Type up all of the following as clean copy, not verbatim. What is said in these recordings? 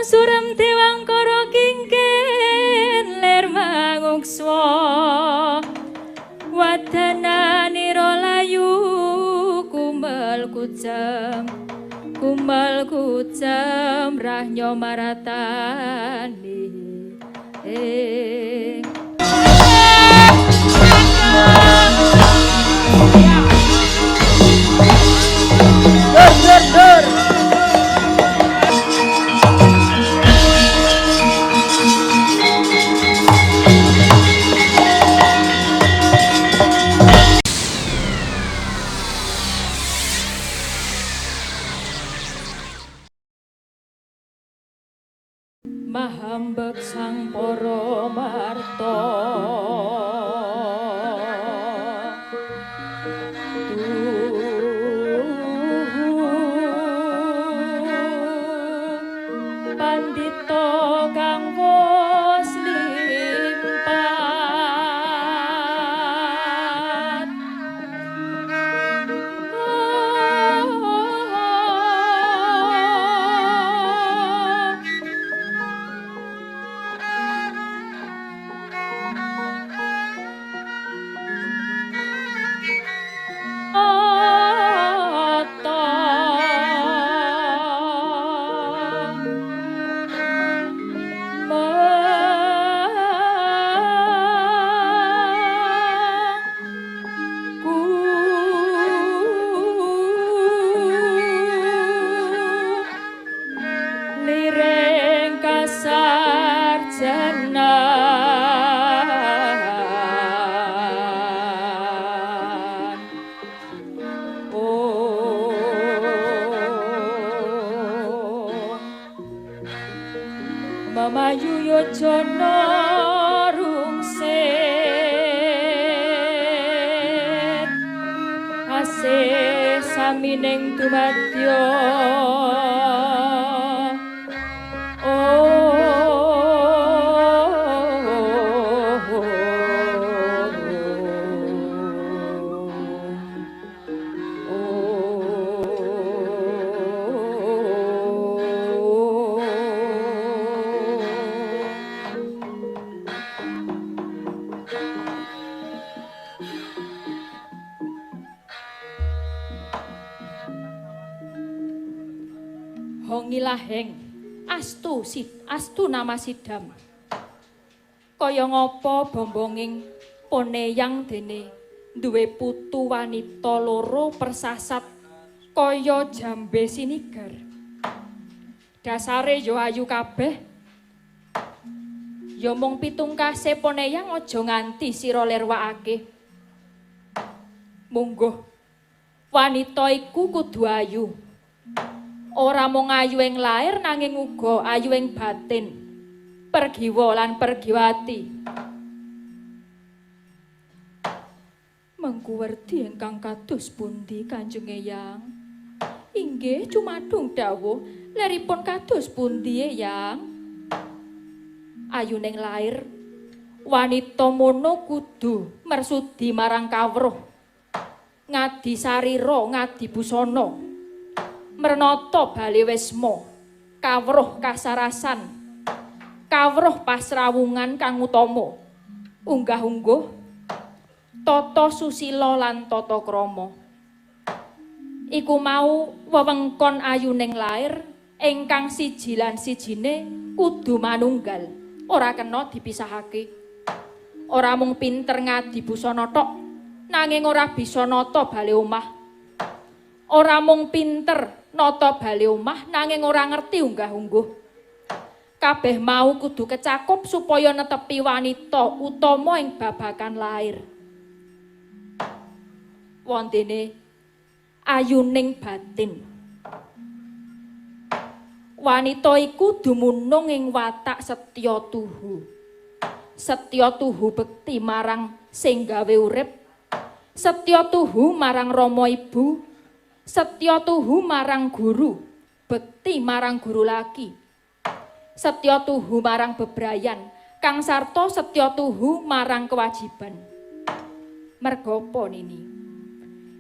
surem dewangkara kingken ler mangukswa wadananira layu kumbal kucam rahnya maratani dur mahambek sang para marta pandita kang wis lipat liring kasarjanan mamayu yojana rungsit asih samining dumadya Hongilaheng astu nama sidam kaya ngapa bombonging poneyang dene duwe putu wanita loro persasat kaya jambe sinigar dasare yo ayu kabeh yo mung pitungkase poneyang aja nganti sira lerwakake mungguh wanita iku kudu ayu ora mung ayu ing lair nanging uga ayu ing batin pergiwa lan pergiwati mengku werdi ingkang kados pundi Kanjeng Eyang inggih cumadung dawuh leripun kados pundi Eyang ayu ning lair wanita mono kudu mersudi marang kawruh ngadi sarira ngadi busana mernata bali wisma kawruh kasarasan kawruh pasrawungan kang utama unggah-ungguh tata susila lan tata krama iku mau wewengkon ayuning lair ingkang siji lan sijine kudu manunggal ora kena dipisahake ora mung pinter ngadi busana tok nanging ora bisa nata bali omah ora mung pinter nata bali omah nanging ora ngerti unggah-ungguh. Kabeh mau kudu kecakup supaya netepi wanita utama ing babagan lair. Wontene ayuning batin. Wanita iku dumunung ing watak setya tuhu. Setya tuhu bekti marang sing gawe urip. Setya tuhu marang rama ibu. Setya tuhu marang guru, bekti marang guru laki. Setya tuhu marang bebrayan, kang sarta setya tuhu marang kewajiban. Merga apa nini?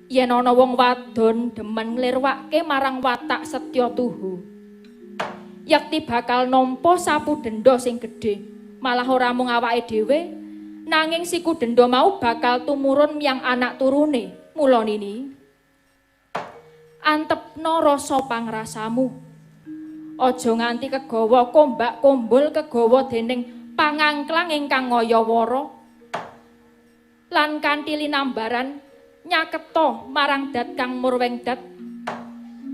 Yen ana wong wadon demen nglirwake marang watak setya tuhu, yakti bakal nampa sapu denda sing gedhe. Malah ora mung awake dhewe, nanging siku denda mau bakal tumurun yang anak turune. Mula nini, antepno rasa pangrasamu. Aja nganti kegawa kombak kombol kegawa dening pangangklang ingkang ngayawara. Lan kanthi linambaran nyaketa marang dat kang murweng dat.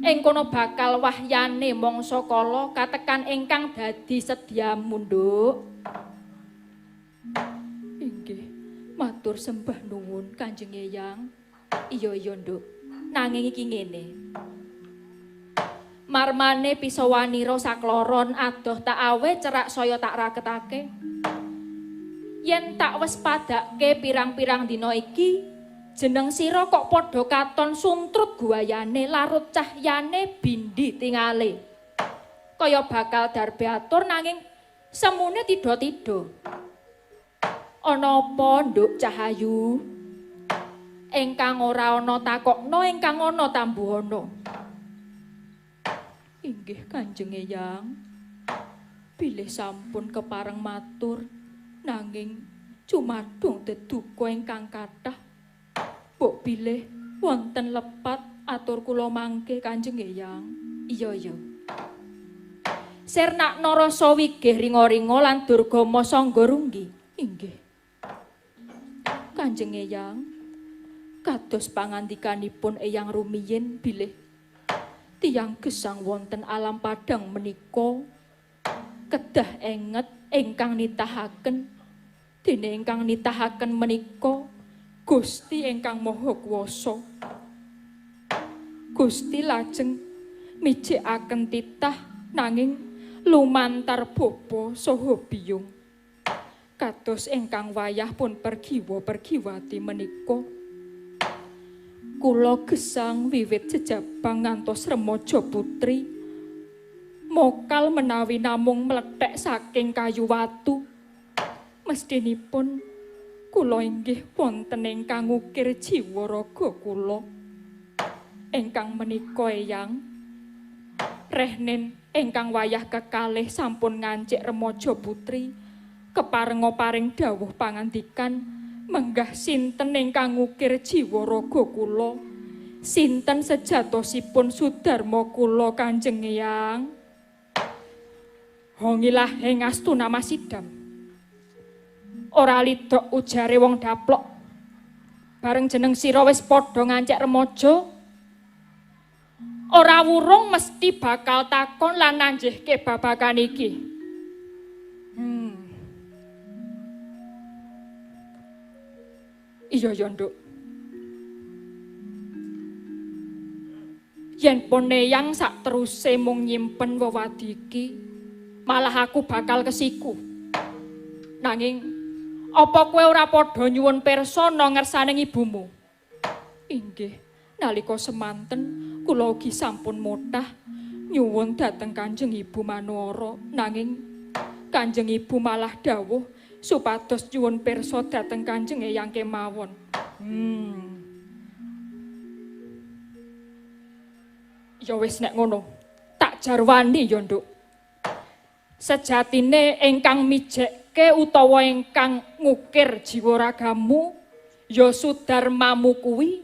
Ing kono bakal wahyane mangsa kala katekan ingkang dadi sedyamu, Nduk. Inggih, matur sembah nuwun Kanjeng Eyang. Iya, Nduk. Nanging iki ngene. Marmane pisawanira sakloron adoh tak awe cerak saya tak raketake. Yen tak wis padake pirang-pirang dina iki, jeneng sira kok padha katon suntrut guayane larut cahyane bindi tingale. Kaya bakal darbe atur nanging semune tida-tida. Ana apa, Nduk Cahayu? Engkang ora ana takokno, engkang ana tambuhana. Inggih Kanjeng Eyang, bilih sampun kepareng matur, nanging cumadung deduka ingkang kathah. Mbok bilih wonten lepat atur kula mangke Kanjeng Eyang. Iya. Sernakna rasa wigih ringa-ringa lan durgama sangga runggi. Inggih. Kanjeng Eyang, kados pangandikanipun Eyang rumiyin bilih tiyang gesang wonten alam padang menika kedah enget ingkang nitahaken dene ingkang nitahaken menika Gusti ingkang Maha Kuwasa. Gusti lajeng mijikaken titah nanging lumantar bapa saha biyung kados ingkang wayah pun pergiwa-pergiwati menika. Kula gesang wiwit jejabang ngantos remaja putri mokal menawi namung mlethek saking kayu watu. Mestinipun kula inggih wonten ingkang ngukir jiwa raga kula. Ingkang menika Eyang, rehnen ingkang wayah kekalih sampun ngancik remaja putri keparenga paring dawuh pangandikan menggah sinten ingkang ngukir jiwa raga kula, sinten sejatosipun Sudarma kula Kanjeng Eyang. Hongilah ing Astuna Masidam. Ora lidok ujare wong daplok. Bareng jeneng sira wis padha ngancik remaja. Ora wurung mesti bakal takon lan nanjihke babagan iki. Iya, Nduk. Yen pun Eyang sak teruse mung nyimpen wewadi iki, malah aku bakal kesiku. Nanging apa kowe ora padha nyuwun pirsa ngersaning ibumu? Inggih, nalika semanten kula ugi sampun mutah nyuwun dhateng Kanjeng Ibu Manwara, nanging Kanjeng Ibu malah dawuh supados nyuwun pirsa dhateng Kanjeng Eyang kemawon. Ya wis nek ngono, tak jarwani ya, Nduk. Sejatine ingkang mijekke utawa ingkang ngukir jiwa ragamu ya Sudarmamu kuwi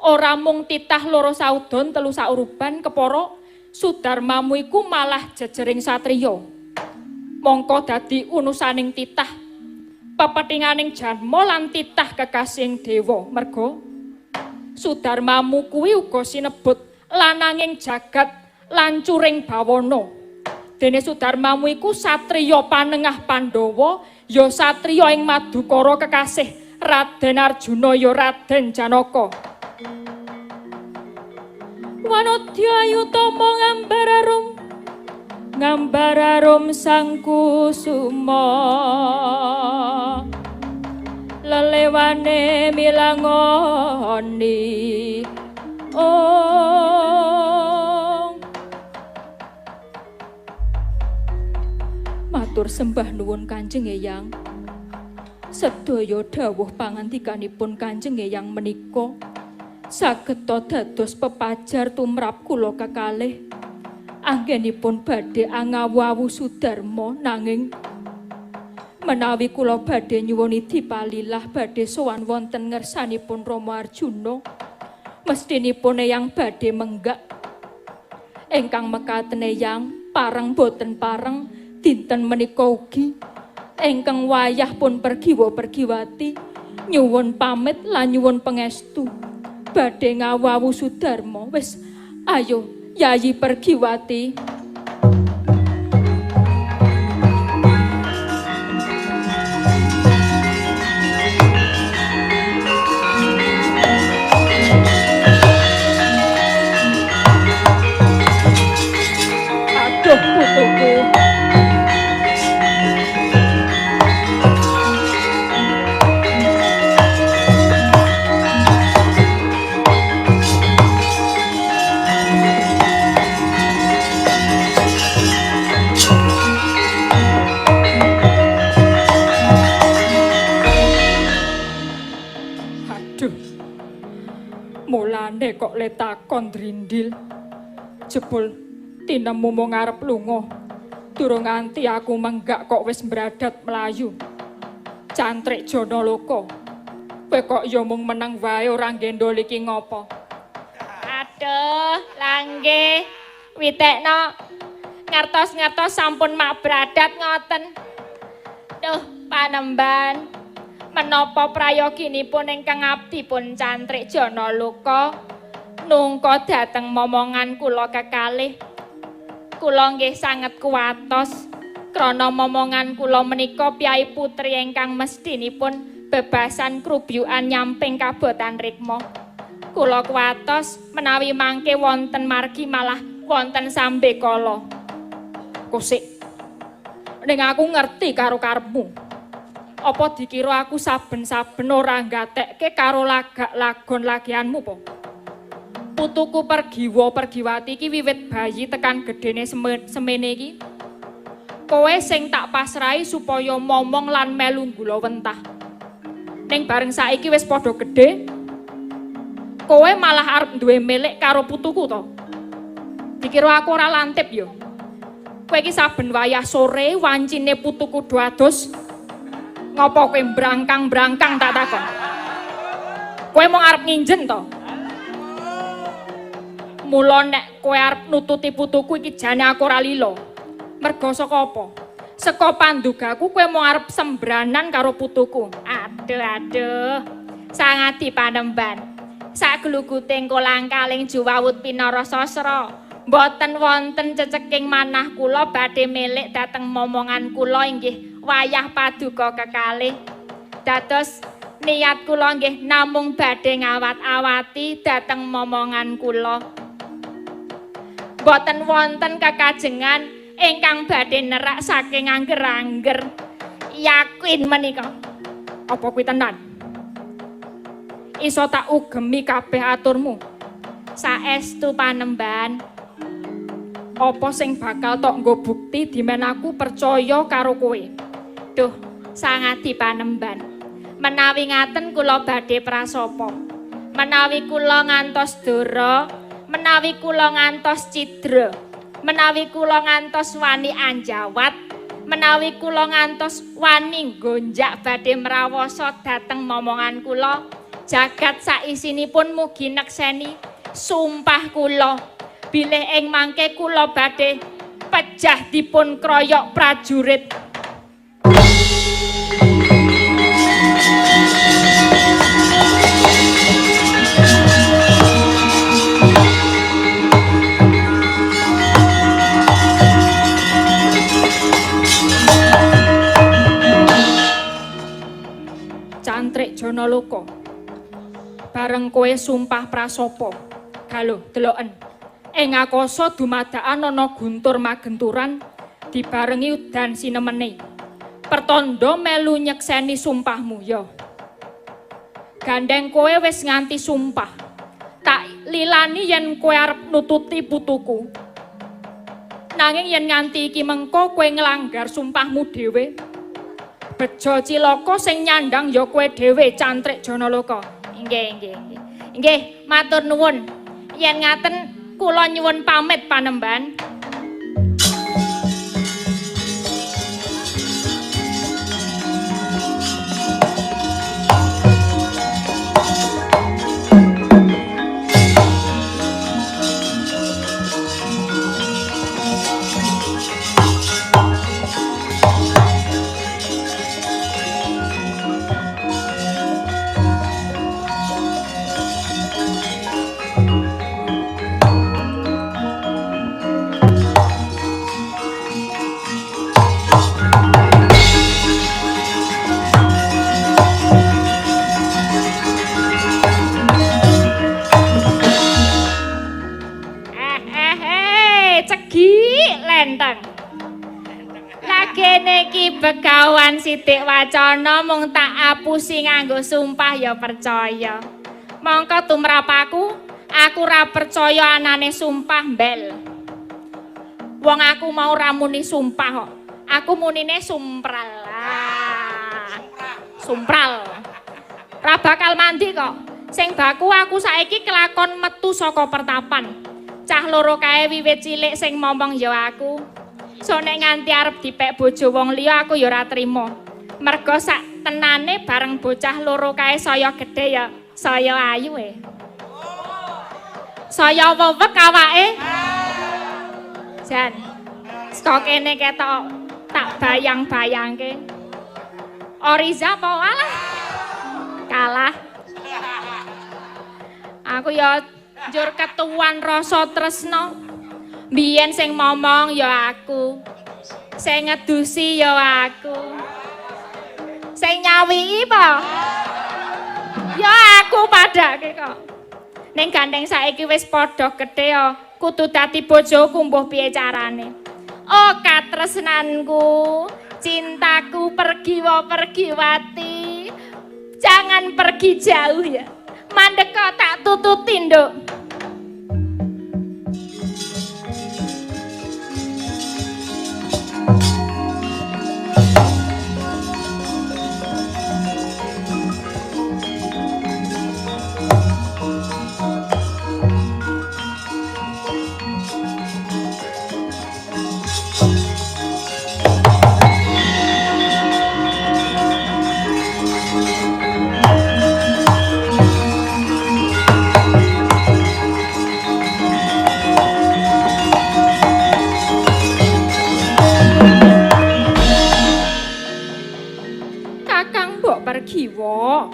ora mung titah loro saudon telu sauruban kepara Sudarmamu iku malah jejering satriya. Mongko dadi unusaning titah pepethinganing janma lan titah kekasing dewa. Merga Sudarmamu kuwi uga sinebut lananging jagat lancuring bawana. Dene Sudarmamu iku satriya panengah Pandhawa, ya satriya ing Madukara kekasih Raden Arjuna ya Raden Janaka. Wanodya ayutama ngambararum sang kusuma lelewane milangoni matur sembah nuwun Kanjeng Eyang. Sedaya dawuh pangandikanipun Kanjeng Eyang menika saged dados pepajar tumrap kula kekalih anggenipun badhe angawu-awu Sudarma nanging menawi kula badhe nyuwun dipalilah badhe sowan wonten ngersanipun Rama Arjuna mestinipun eyang badhe menggak ingkang mekaten eyang pareng boten pareng dinten menika ugi ingkang wayah pun pergiwa-pergiwati nyuwun pamit lan nyuwun pangestu badhe ngawu-awu Sudarma. Wis ayo Yayi Pergiwati. Aduh putuku. Mulane kok le takon drindil. Jebul tinemu mung ngarep lunga. Durung nganti aku menggak kok wis bradat melayu. Cantrik Janalaka. Kowe kok ya mung meneng wae ora ngendol iki ngopo? Aduh, Langge. Witekno ngertos-ngertos sampun mak bradat ngoten. Duh, Panembahan. Menapa prayoginipun ingkang abdi pun Cantrik Janalaka nungka dhateng momongan kula kekalih. Kula nggih sanget kuwatos krana momongan kula menika piyai putri ingkang mestinipun bebasan krubyukan nyamping kabotan rikma. Kula kuwatos menawi mangke wonten margi malah wonten sambe kala. Kusik. Ning aku ngerti karo karepmu. Apa dikira aku saben-saben ora nggatekke karo lagak lagon lagianmu po? Putuku Pergiwa-Pergiwati iki wiwit bayi tekan gedene semene iki. Kowe sing tak pasrahi supaya momong lan melu nggula wentah. Ning bareng saiki wis padha gedhe. Kowe malah arep duwe milik karo putuku to? Dikira aku ora lantip ya? Kowe iki saben wayah sore wancine putuku do adus. Ngopo kowe brangkang-brangkang tak takon? Kowe mau arep nginjen to? Mula nek kowe arep nututi putuku iki jane aku ora lila. Mergo saka apa? Saka pandugaku kowe mau arep sembranan karo putuku. Aduh. Sangati Panembahan. Sagluguting kolang kaling juwawut pinara sasra. Mboten wonten ceceking manah kula badhe milik dhateng momongan kula inggih wayah paduka kekalih. Dados niat kula nggih namung badhe ngawat-awati dhateng momongan kula. Mboten wonten kekajengan ingkang badhe nerak saking angger-angger. Yakin menika. Apa kuwi tenan? Iso tak ugemi kabeh aturmu. Saestu Panembahan. Apa sing bakal tok nggo bukti dimen aku percaya karo kowe. Duh, sangati Panembahan. Menawi ngaten kula badhe prasapa. Menawi kula ngantos dara, menawi kula ngantos cidra, menawi kula ngantos wani anjawat, menawi kula ngantos wani gonjak badhe mrawasa dhateng momongan kula, jagat saisinipun mugi nekseni sumpah kula. Bilih ing mangke kula badhe pejah dipun kroyok prajurit. Cantrik Janalaka. Bareng kowe sumpah prasapa. Galuh deloken. Ing akasa dumadakan ana guntur magenturan dibarengi udan sinemene. Pertanda melu nyekseni sumpahmu ya. Gandeng kowe wis nganti sumpah. Tak lilani yen kowe arep nututi putuku. Nanging yen nganti iki mengko kowe nglanggar sumpahmu dhewe. Bejo cilaka sing nyandang ya kowe dhewe Cantrik Janalaka. Inggih, matur nuwun. Yen ngaten kula nyuwun pamit Panembahan. kene iki begawan sithik wacana mung tak apusi nganggo sumpah ya percaya. Mongko tumrap aku ra percaya anane sumpah mbel. Wong aku mau ramuni sumpah kok. Aku munine sumpral. Sumpral. Ra bakal mandi kok. Sing baku aku saiki kelakon metu saka pertapan. Cah loro kae wiwit cilik sing momong ya aku. So nek nganti arep dipek bojo wong liya aku ya ora trima. Mergo sak tenane bareng bocah loro kae saya gedhe ya, saya ayu Saya wewek awake. Jan. Saka kene ketok tak bayang-bayangke. Oriza apa alah? Kalah. Aku ya njur ketuan rasa tresna. Biyen sing momong ya aku. Sing ngedusi ya aku. Sing nyawiki apa? Ya aku padake kok. Ning gandeng saiki wis padha gedhe ya. Kudu dadi bojoku mbuh piye carane. Oh katresnanku, cintaku pergiwati. Jangan pergi jauh ya. Mandek kok tak tututi, Nduk. Pergiwa.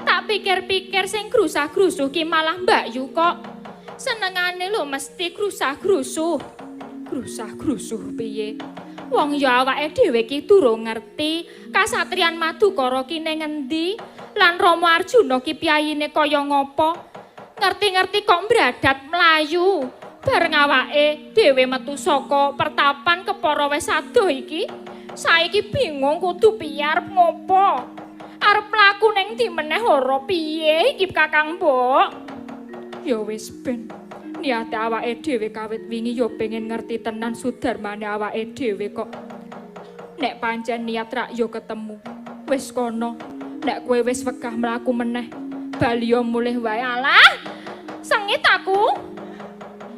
Tak pikir-pikir sing grusah-grusuh ki malah Mbak Yu kok. Senengane lho mesti grusah-grusuh. Grusah-grusuh piye? Wong ya awake dhewe ki durung ngerti kasatriyan Madukara ki ning ngendi lan Rama Arjuna ki piyayine kaya ngapa. Ngerti-ngerti kok bradat mlayu. Bareng awake dhewe metu saka pertapan kepara wis adoh iki. Saiki bingung kudu piye arep ngopo. Arep mlaku ning ndi meneh ora piye iki Kakang Mbok. Ya wis ben. Niate awake dhewe kawit wingi ya pengen ngerti tenan sudarmane awake dhewe kok. Nek pancen niat rak ya ketemu. Wis kono. Nek kowe wis wegah mlaku meneh, bali ya mulih wae. Alah. Sengit aku.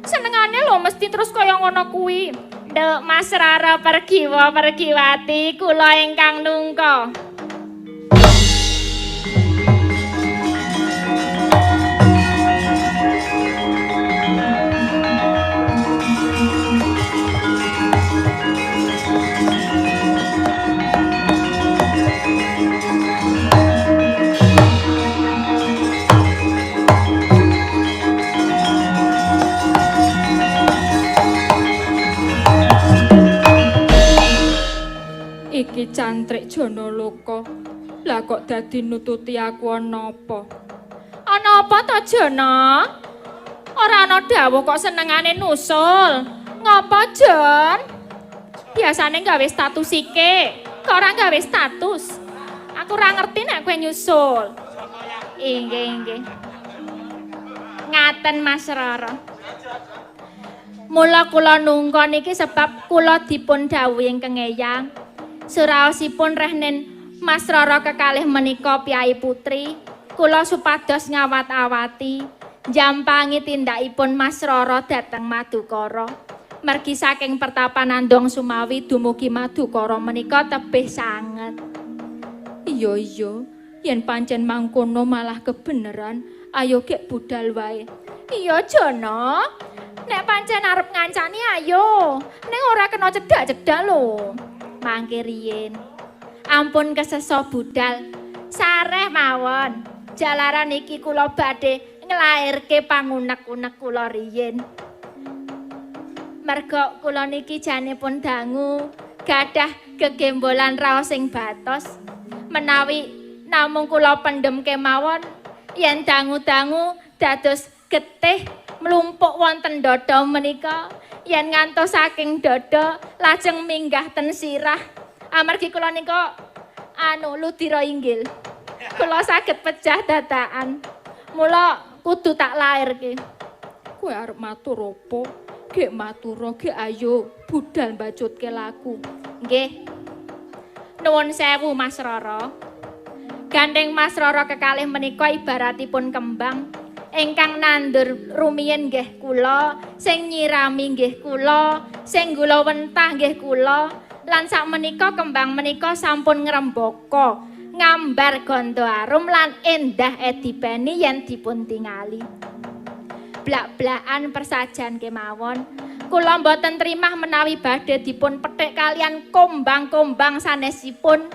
Senengane lho mesti terus kaya ngono kuwi. Nduk Mas Rara pergiwati kula ingkang nungka. Iki cantrik Janaloka. Lah kok dadi nututi aku ana apa? Ana apa to Jana? Ora ana dawuh kok senengane nusul. Ngapa Jon? Biasane gawe status iki, kok ora gawe status. Aku ora ngerti nek kowe nyusul. Inggih. Ngaten Mas Rara. Mula kula nungka niki sebab kula dipun dawuhi ingkang Eyang. Suraosipun rehnen Mas Rara kekalih menika piyai putri, kula supados ngawat-awati njampangi tindakipun Mas Rara dhateng Madukara. Mergi saking pertapan Andong Sumawi dumugi Madukara menika tebih sanget. Iya, yen pancen mangkono malah kebeneran, ayo gek budal wae. Iya, Jana. Nek pancen arep ngancani ayo, ning ora kena cedak-cedak lho. Mangke riyin. Ampun kesesa budal. Sareh mawon. Jalaran iki kula badhe nglairke pangunek-unek kula riyin. Merga kula niki janipun dangu gadah gegembolan raos sing batos. Menawi namung kula pendhem kemawon yen dangu-dangu dados getih mlumpuk wonten dada menika yen ngantos saking dada lajeng minggah ten sirah. Amargi kula nika ludira inggil. Kula saged pecah dadakan. Mula kudu tak lairke. Kowe arep matur apa? Gek matura, gek ayo budal mbacutke lagu. Nggih. Nuwun sewu Mas Rara. Gandeng Mas Rara kekalih menika ibaratipun kembang ingkang nandur rumiyin nggih kula, sing nyirami nggih kula, sing gula wentah nggih kula, lan sakmenika kembang menika sampun ngrembaka, ngambar ganda arum lan endah edipeni yen dipun tingali. Blak-blakan persajan kemawon. Kula mboten trimah menawi badhe dipun pethik kalian kombang-kombang sanesipun.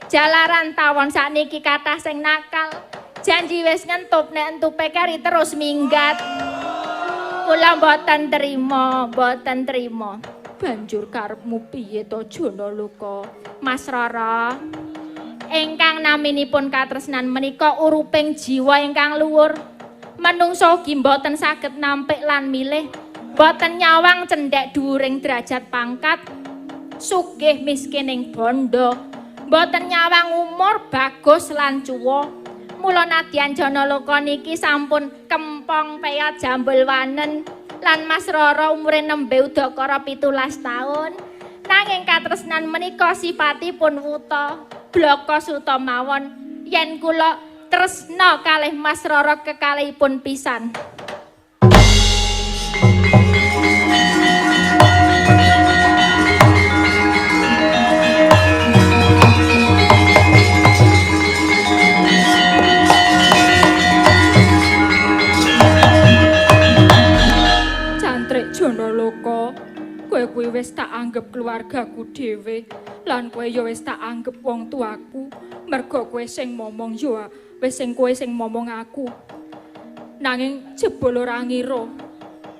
Jalaran tawon sakniki kathah sing nakal. Janji wis ngentup nek entupe kari terus minggat. Kula mboten trima. Banjur karepmu piye to Janaloka? Mas Rara, ingkang naminipun katresnan menika uruping jiwa ingkang luhur. Manungsa ugi mboten saged nampik lan milih, mboten nyawang cendhek dhuwuring derajat pangkat, sugih miskining bondo, mboten nyawang umur bagus lan cuwa. Mula nadyan Janaloka niki sampun kempong peyot jambul wanen lan Mas Rara umure nembe udakara 17 taun. Nanging katresnan menika sipatipun wuta, blaka suta mawon. Yen kula tresna kalih Mas Rara kekalihipun pisan. Cantrik Janaloka, kowe kuwi wis tak anggap keluargaku dhewe, lan kowe ya wis tak anggap wong tuaku. Merga kowe sing momong ya wis kowe sing momong aku. Nanging jebul ora ngira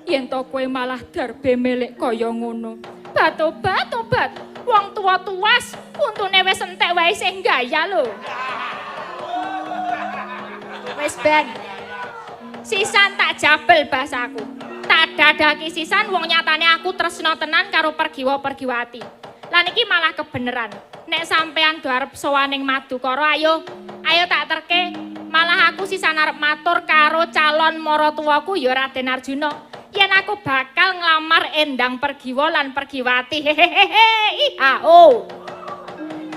yen to kowe malah darbe melek kaya ngono. Bat-obat, wong tua-tuas untune wis entek wae sing gaya lho. Wis ben. Sisan tak jabel basaku. Tak dadaki sisan wong nyatane aku tresna tenan karo Pergiwa-Pergiwati. Lan iki malah kebeneran. Nek sampean do arep sowaning Madukara ayo tak terke. Malah aku sisan arep matur karo calon maratuwaku ya Raden Arjuna. Yen aku bakal nglamar Endang Pergiwa lan Pergiwati. Hehehe.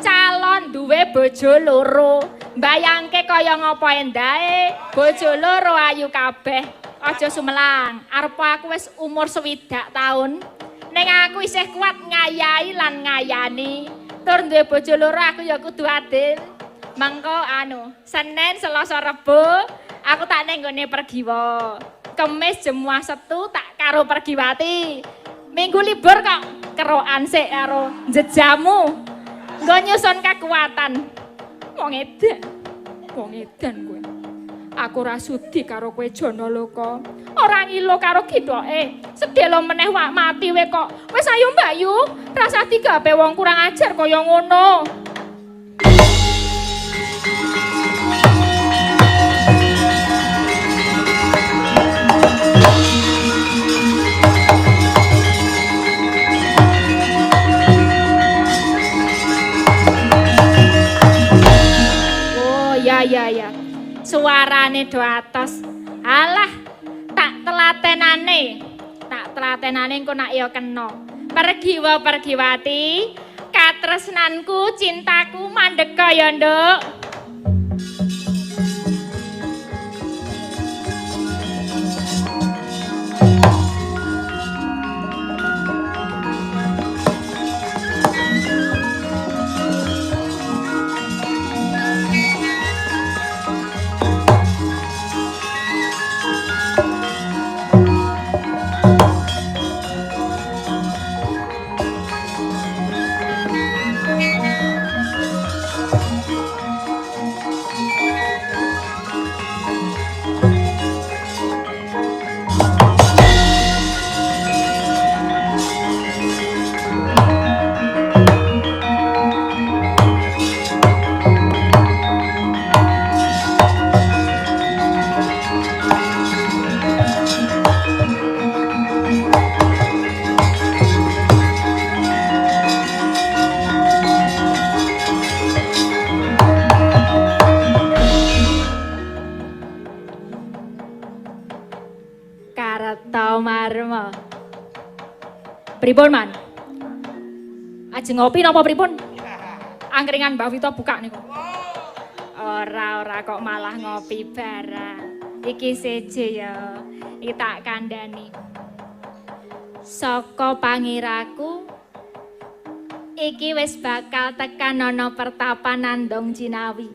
Calon duwe bojo loro. Mbayangke kaya ngapa endahe? Bojo loro ayu kabeh. Aja sumelang. Arep aku wis umur 60 taun. Ning aku isih kuat ngayahi lan ngayani. Tur duwe bojo loro aku ya kudu adil. Mengko Senin, Selasa, Rebo aku tak ning nggone Pergiwa. Kemis, Jemuah, Setu tak karo Pergiwati. Minggu libur kok kerokan sik karo jejamu. Nggo nyusun kekuatan. Wong edan kowe. Aku ora sudi karo kowe Janaloka. Ora ngilo karo githoke. Sedhela meneh wak mati we kok. Wis ayo Mbayu, rasa digawe wong kurang ajar kaya ngono. Ya. Suarane do atos. Alah, tak telatenane engko nak ya kena. Pergiwa-Pergiwati, katresnanku, cintaku mandhek ya, Nduk. Pripun, Man? Ajeng ngopi napa pripun? Angkringan Mbak Vito buka niku. Ora kok malah ngopi barang. Iki seje ya. Iki tak kandhani. Saka pangiraku iki wis bakal tekan ana pertapan Nandong Jinawi.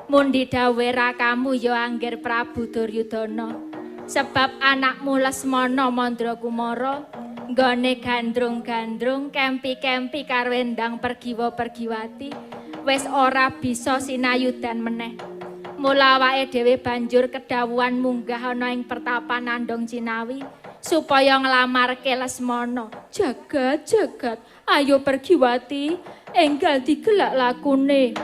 Mundi dawuhe rakamu ya Angger Prabu Duryudana. Sebab anakmu Lesmana Mandrakumara nggone gandrung-gandrung kempi-kempi karo Endang Pergiwa-Pergiwati wis ora bisa sinayudan meneh. Mula awake dhewe banjur kedhawuhan munggah ana ing pertapan Nandong Jinawi supaya nglamarke Lesmana. Jagat, ayo Pergiwati, enggal digelak lakune.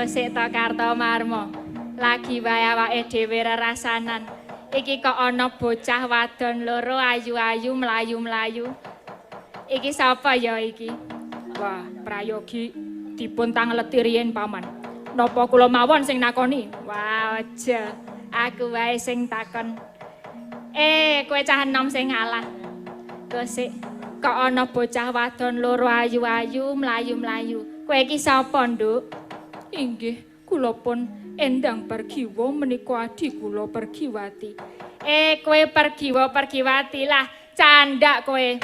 Gosik to Kartomarma. Lagi wae awake dhewe rerasanan. Iki kok ana bocah wadon loro ayu-ayu mlayu-mlayu. Iki sapa ya iki? Wah, prayogi dipun tangleti riyen Paman. Napa kula mawon sing nakoni? Wah, aja. Aku wae sing takon. Kowe cah enom sing ngalah. Gosik, kok ana bocah wadon loro ayu-ayu mlayu-mlayu. Kowe iki sapa, Nduk? Inggih, kula pun Endang Pergiwa menika adi kula Pergiwati. Kowe Pergiwa-Pergiwati lah, candak kowe.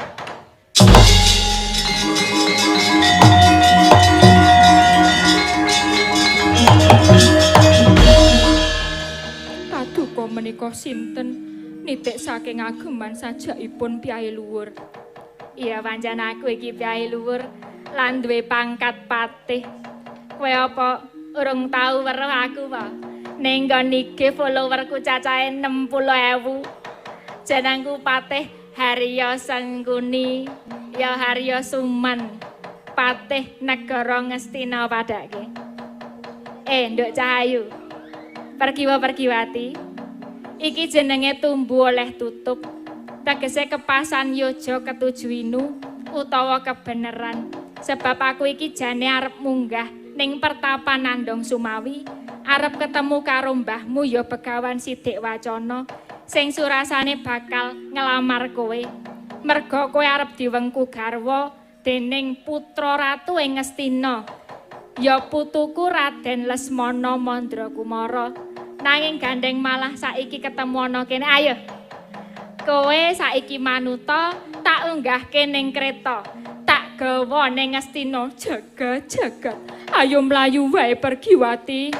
Paduka menika sinten? Nitik saking ageman sajakipun Pyai Luwur. Iya pancen aku iki Pyai Luwur lan duwe pangkat patih. Kowe apa urung tau weruh aku apa? Ning nggon IG followerku cacahe 60.000. Jenengku Patih Haryo Sengkuni, ya Haryo Suman. Patih Negara Ngastina padake. Nduk Cahayu. Pergiwa-Pergiwati. Iki jenenge tumbu oleh tutup. Tegese kepasan yojo ketujuinu utawa kebeneran. Sebab aku iki jane arep munggah ning pertapan Nandong Sumawi, arep ketemu karo mbahmu ya Begawan Sidik Wacana sing surasane bakal ngelamar kowe. Merga kowe arep diwengku garwa dening putra ratu ing Ngastina. Ya putuku Raden Lesmana Mandrakumara. Nanging gandeng malah saiki ketemu ana kene. Ayo. Kowe saiki manuta tak unggahke ning kreta. Tak gawa ning Ngastina. Jagat, ayo mlayu wae Pergiwati.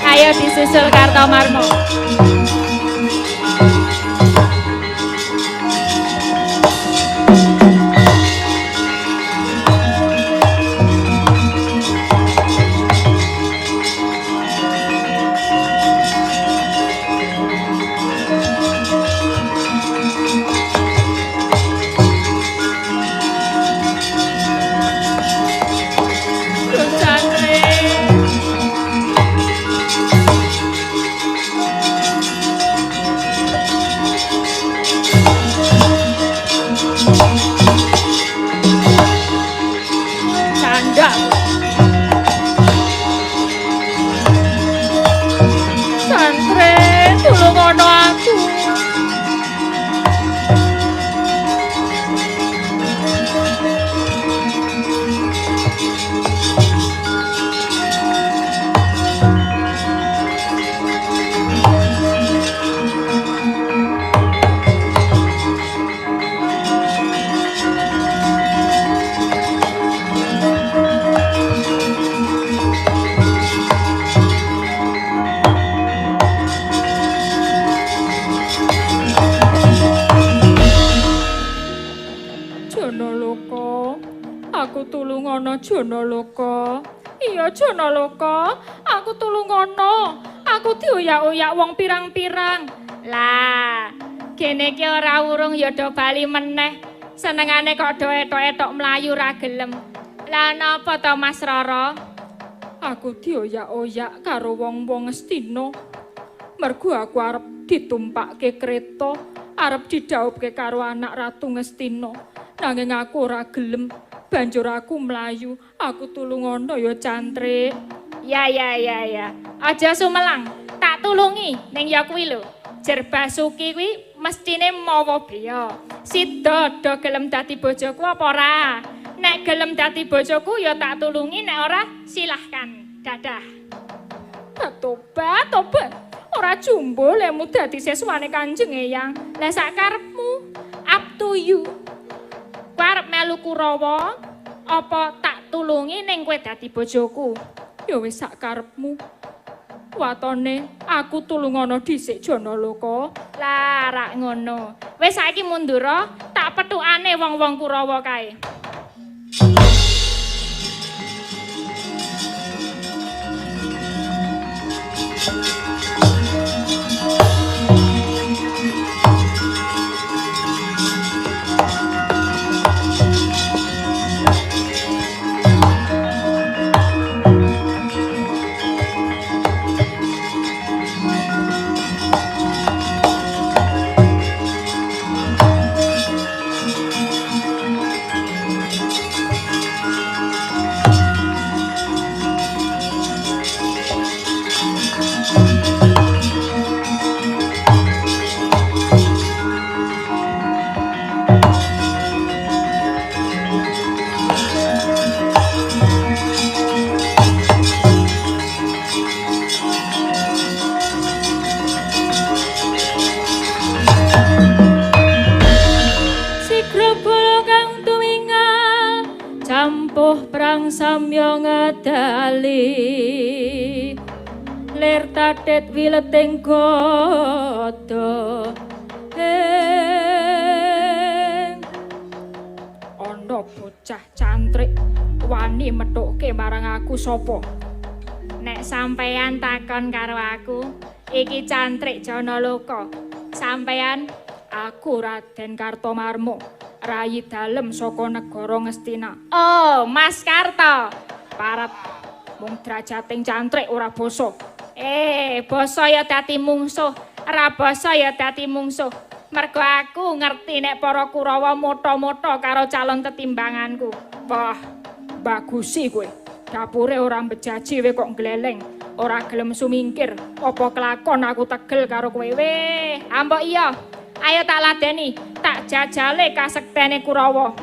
Ayo disusul Kartomarma. Janaloka. Iya Janaloka, aku tulungono. Aku dioyak-oyak wong pirang-pirang. Lah, kene ki ora urung ya do bali meneh. Senengane kok do etok-etok mlayu ra gelem. Lah napa to Mas Rara? Aku dioyak-oyak karo wong-wong Ngastina. Mergo aku arep ditumpakke kereta, arep didhauphke karo anak Ratu Ngastina. Nanging aku ora gelem. Banjur aku mlayu, aku tulungono ya Cantrik. Ya. Aja sumelang, tak tulungi ning ya kuwi lho. Jer Basuki kuwi mestine mawa beya. Sida do gelem dadi bojoku apa ora? Nek gelem dadi bojoku ya tak tulungi, nek ora silahkan. Dadah. Tobat. Ora jumbo lemu dadi seswane Kanjeng Eyang. Lah sak karepmu, up to you. Kowe arep melu Kurawa apa tak tulungi ning kowe dadi bojoku? Ya wis sak karepmu. Watone aku tulungono dhisik Janaloka. Lah rak ngono. Wis saiki mundur, tak petukane wong-wong Kurawa kae. Perang samya ngadali lir tatet wileting godo ana bocah Cantrik wani methuke marang aku sapa? Nek sampeyan takon karo aku, iki Cantrik Janaloka. Sampeyan aku Raden Kartomarmo, rayi dalem saka negara Ngastina. Oh, Mas Karto. Parat mung drajating Cantrik ora basa. Basa ya dadi mungsuh, ora basa ya dadi mungsuh. Mergo aku ngerti nek para Kurawa moto-moto karo calon tetimbanganku. Wah, bagusi kowe. Dapure ora mbejaji we kok gleleng. Ora gelem sumingkir. Apa kelakon aku tegel karo kowe? Weh, ambok iya. Ayo tak ladeni, tak jajale kasektene Kurawa.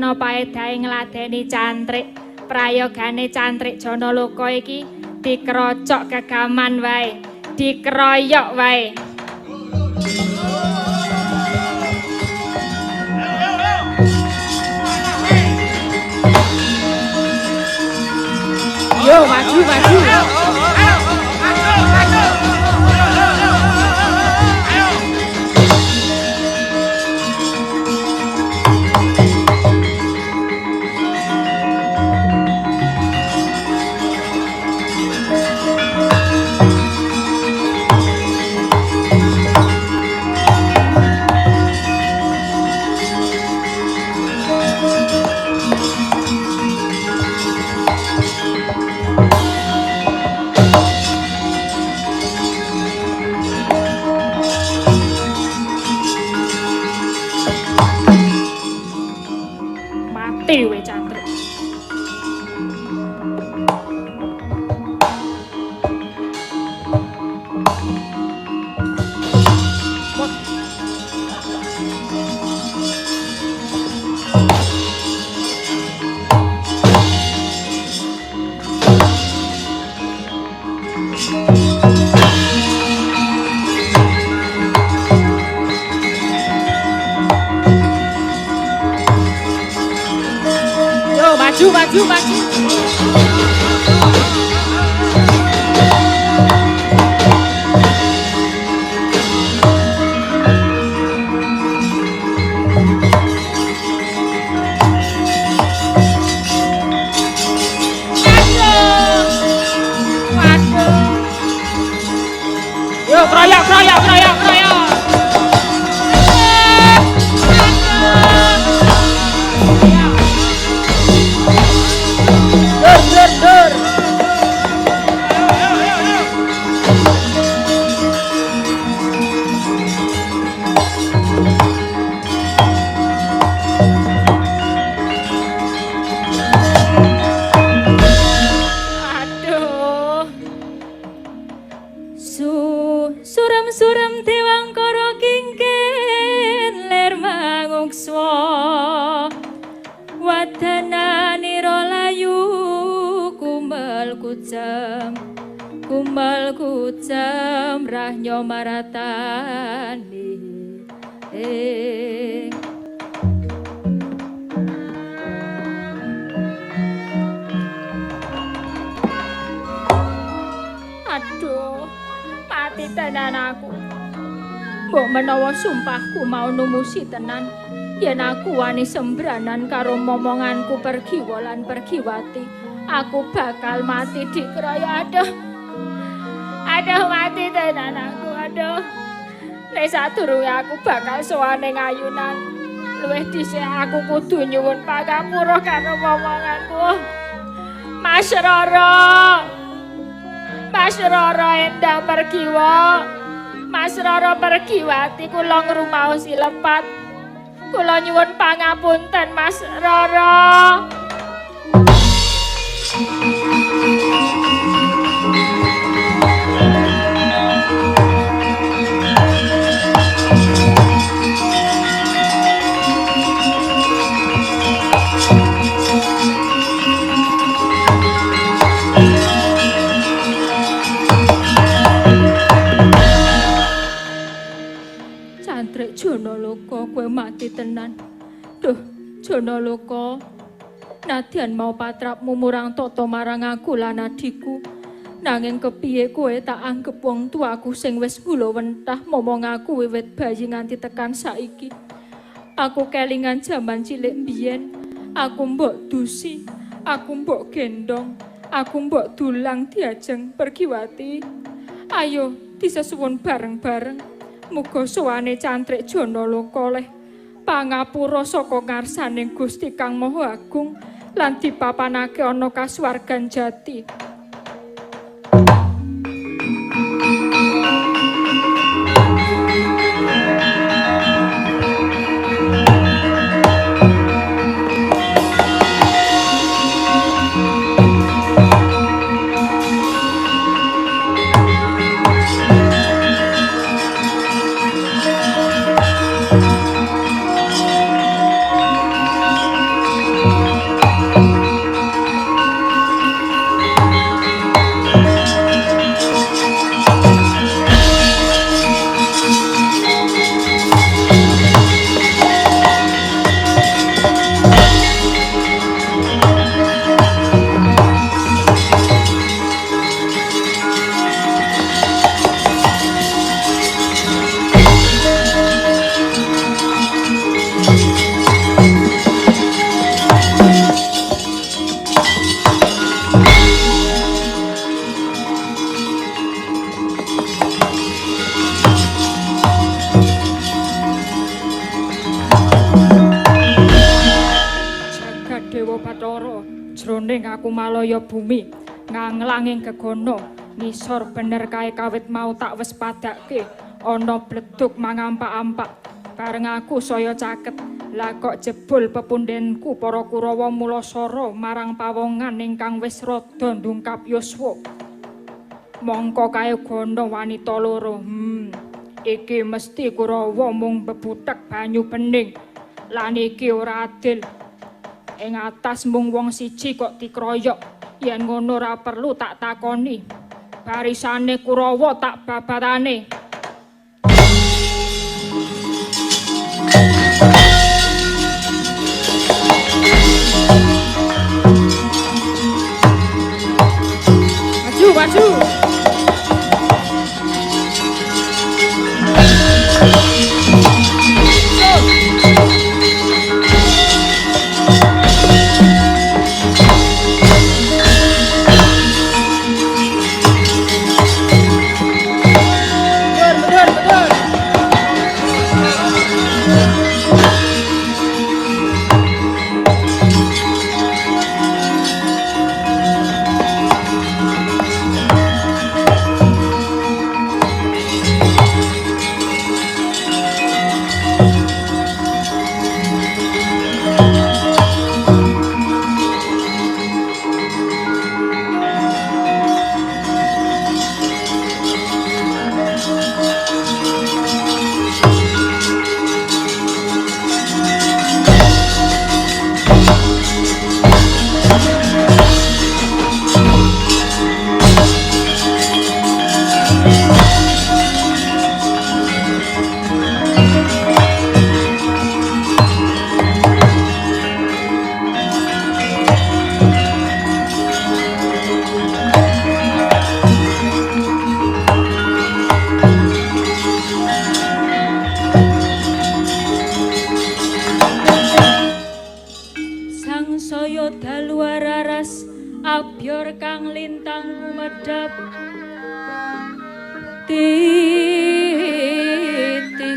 ana paedahe ngladeni cantrik. Prayogane cantrik Janaloka iki dikrocok kegaman wae, dikeroyok wae. Yo maju maju. Mati we cantrik. Maju, maju, maju. Yo, kroyok, kroyok, kroyok, kroyok. Dur. Aduh. Surem-surem dewangkara kingken ler mangukswa. Wadananira layu kumbal kucam rahnya maratani Aduh, mati tenan aku. Mbok menawa sumpahku mau numusi tenan, yen aku wani sembranan karo momonganku Pergiwa lan Pergiwati, aku bakal mati dikeroyok. Aduh mati tenan aku, aduh. Nek sadurunge aku bakal sowane ngayunan, luwih dhisik aku kudu nyuwun pangapura karo momonganku. Mas Rara Endang Pergiwa, Mas Rara Pergiwati, kula ngrumaos lepat. Kula nyuwun pangapunten Mas Rara. Cantrik Janaloka, kowe mati tenan. Duh, Janaloka, nadyan mau patrapmu murang tata marang aku lan adhiku, nanging kepiye kowe tak anggep wong tuaku sing wis mula wentah momong aku wiwit bayi nganti tekan saiki. Aku kelingan jaman cilik mbiyen, aku mbok dusi, aku mbok gendong, aku mbok dulang diajeng Pergiwati. Ayo disesuwun bareng-bareng. Muga sowane Cantrik Janaloka leh pangapura saka ngarsaning Gusti Kang Maha Agung lan dipapanake ana kasuwargan jati. malaya bumi nganglanging gegono ngisor bener kae kawit mau tak wis padake ana bleduk mangampak-ampak bareng aku saya caket lah kok jebul pepundhenku para Kurawa mulasara marang pawongan ingkang wis rada ndungkap yuswa mongko kae gono wanita loro iki mesti Kurawa mung bebutek banyu bening lan iki ora adil ing atas mung wong siji kok dikroyok yen ngono ora perlu tak takoni barisane Kurawa tak babatane maju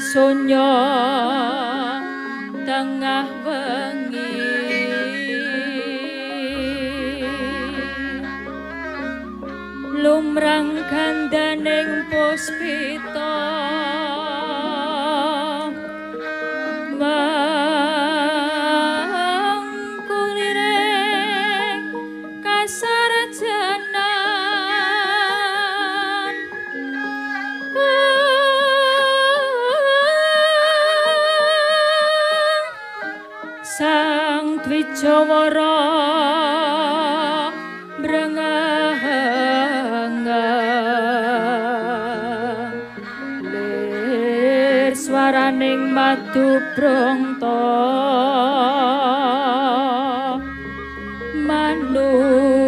Sonya tengah wengi lumrang gandaning puspita mangkulire kasarjana Sang Twijawara brengahang lir swaraning madu brongto manung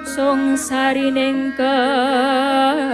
songsarining kembang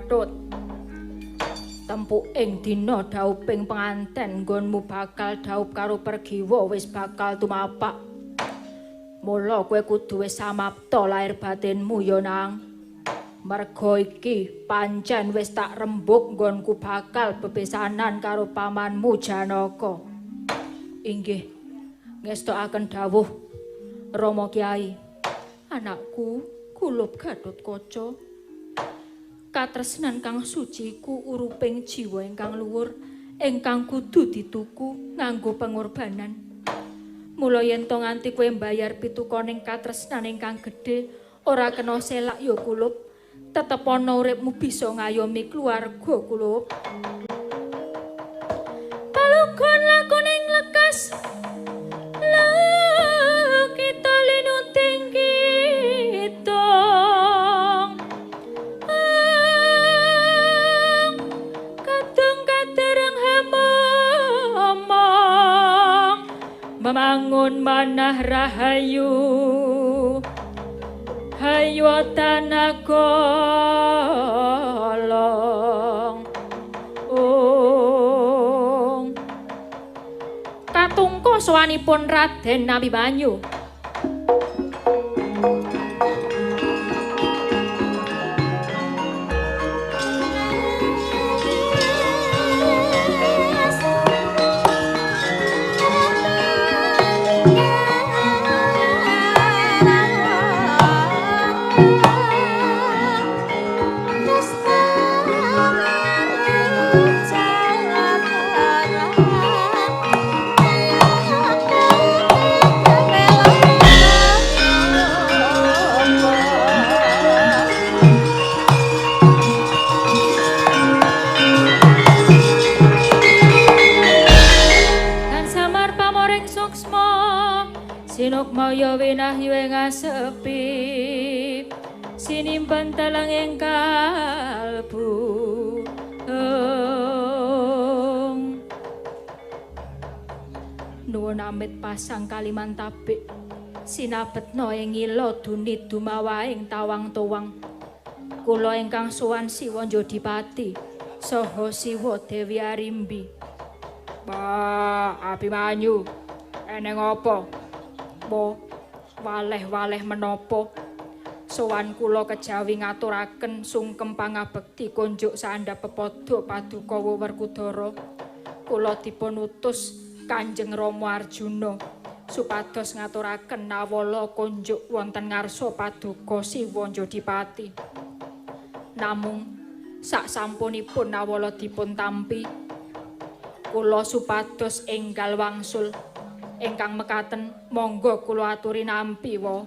Gatut. Tempu ing dina dhauping penganten nggonmu bakal dhaup karo pergiwa wis bakal tumapak. Mula kowe kudu wis samapta lair batinmu ya nang. Merga iki pancen wis tak rembug nggonku bakal bebesanan karo pamanmu Janaka. Inggih, ngestokaken dawuh Rama Kyai. Anakku, kulup Gatotkaca. Katresnan kang suci ku uruping jiwa ingkang luhur ingkang kudu dituku nganggo pengorbanan. Mula yen to nganti kowe mbayar pitukoning katresnan ingkang gedhe ora kena selak ya kulup. Tetep ana uripmu bisa ngayomi keluarga kulup. Palugon lakoning lekas kita linuting kita kadung kadereng hamomong memangun manah rahayu hayu tanagolong katungko sowanipun Raden Abimanyu. Sinukmaya winahyu ing asepi sinimpen talang ing kalbu nuwun amit pasang kaliman tabik sinabetna ing ila dunit dumawa ing tawang towang kula ingkang sowan Siwa Jodipati saha Siwa Dewi Arimbi. Pak Abimanyu eneng apa? Mo waleh-waleh menapa sowan kula kejawi ngaturaken sungkem pangabekti kunjuk sandhap pepada paduka Werkudara. Kula dipun utus Kanjeng Rama Arjuna supados ngaturaken nawala kunjuk wonten ngarsa paduka Siwa Jodipati. Namung sak sampunipun nawala dipun tampi kula supados enggal wangsul ingkang mekaten monggo kula aturi nampi wa.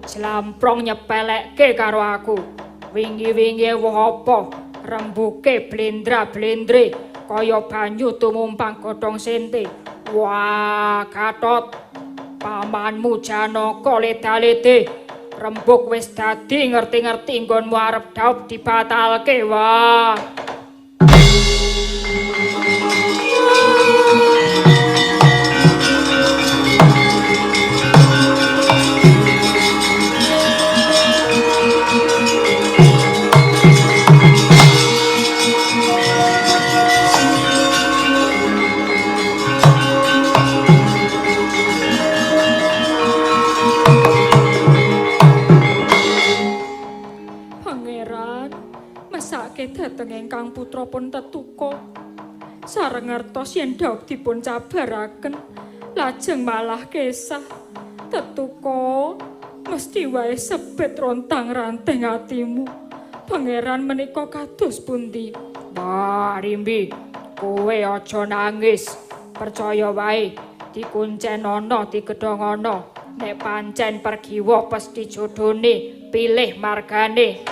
Jlamprong nyepelekke karo aku. Wingi-wingi wong apa rembuke blendra-blendre kaya banyu tumumpang godhong sente. Wah, Gatot. Pamanmu Janaka leda-lede. Rembug wis dadi ngerti-ngerti nggonmu arep dhaup dibatalke. Wah. Dhateng ingkang putra pun tetuko sareng ngertos yen dhaup dipun cabaraken lajeng malah kesah tetuko mesti wae sebet rontang-ranting atimu. Pangeran menika kados pundi? Wah, Rimbi, kowe aja nangis. Percaya wae, dikuncen ana, digedhong ana. Nek pancen pergiwa pesthi jodhone, pilih margane.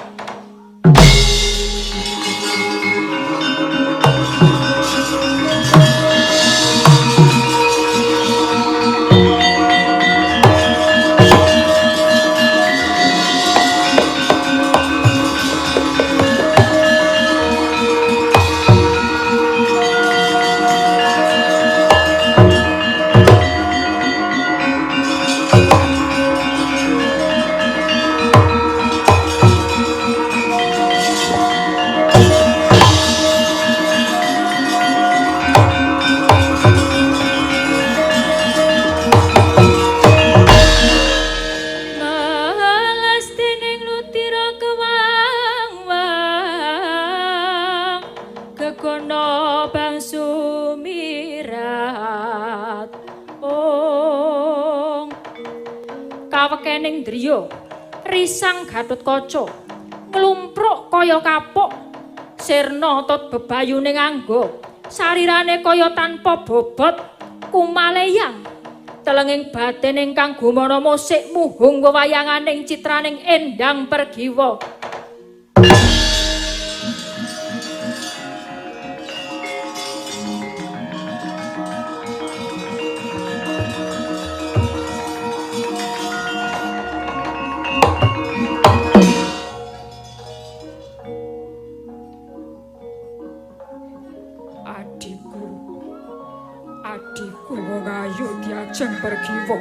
Kawekening driya risang Gatotkaca nglumpruk kaya kapuk sirna tut bebayune nganggo sarirane kaya tanpa bobot kumaleyang telenging batin ingkang gumana musik muhung wewayanganing citraning Endang Pergiwa. Adikku wong ayu diajeng Pergiwa.